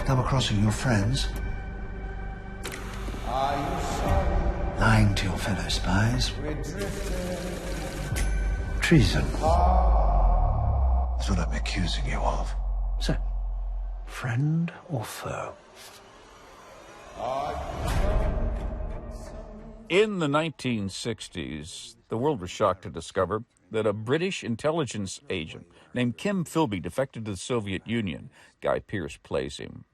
Double-crossing your friends. Lying to your fellow spies. Treason. That's what I'm accusing you of. So, friend or foe? In the 1960s, the world was shocked to discover that a British intelligence agent named Kim Philby defected to the Soviet Union. Guy Pearce plays him.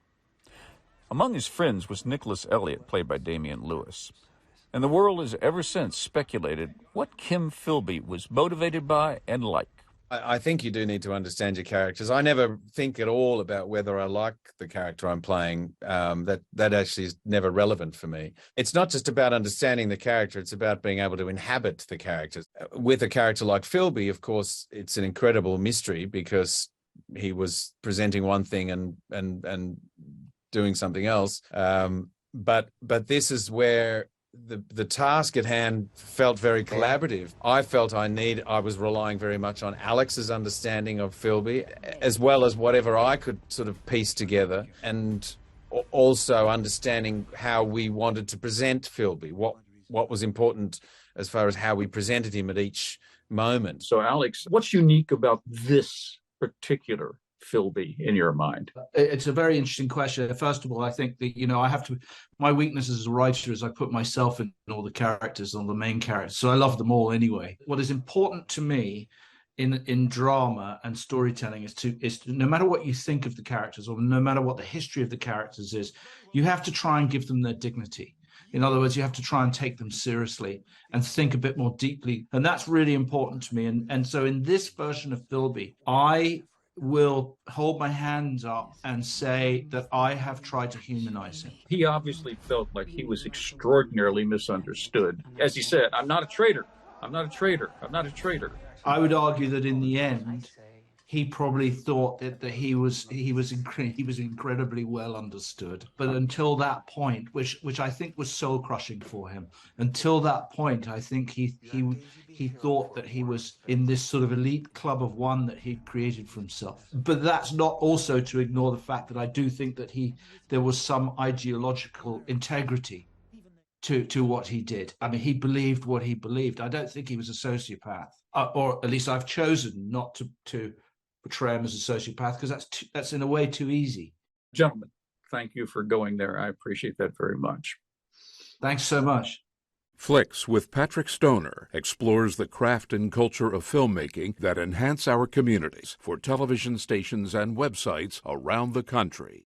Among his friends was Nicholas Elliott, played by Damian Lewis. And the world has ever since speculated what Kim Philby was motivated by and like. I think you do need to understand your characters. I never think at all about whether I like the character I'm playing. That actually is never relevant for me. It's not just about understanding the character. It's about being able to inhabit the characters. With a character like Philby, of course, it's an incredible mystery because he was presenting one thing and doing something else. But this is where the task at hand felt very collaborative. I felt I was relying very much on Alex's understanding of Philby, as well as whatever I could sort of piece together, and also understanding how we wanted to present Philby, what was important as far as how we presented him at each moment. So, Alex, what's unique about this particular Philby in your mind? It's a very interesting question. First of all, I think that, my weakness as a writer is I put myself in all the characters, all the main characters. So I love them all anyway. What is important to me in drama and storytelling is to no matter what you think of the characters or no matter what the history of the characters is, you have to try and give them their dignity. In other words, you have to try and take them seriously and think a bit more deeply. And that's really important to me. And so in this version of Philby, I will hold my hands up and say that I have tried to humanize him. He obviously felt like he was extraordinarily misunderstood. As he said, I'm not a traitor. I'm not a traitor. I'm not a traitor. I would argue that in the end, he probably thought that he was incredibly well understood. But until that point, which I think was soul crushing for him, until that point, I think he thought that he was in this sort of elite club of one that he'd created for himself. But that's not also to ignore the fact that I do think that there was some ideological integrity to what he did. I mean, he believed what he believed. I don't think he was a sociopath, or at least I've chosen not to portray him as a sociopath because that's in a way too easy. Gentlemen, thank you for going there. I appreciate that very much. Thanks so much. Flicks with Patrick Stoner explores the craft and culture of filmmaking that enhance our communities for television stations and websites around the country.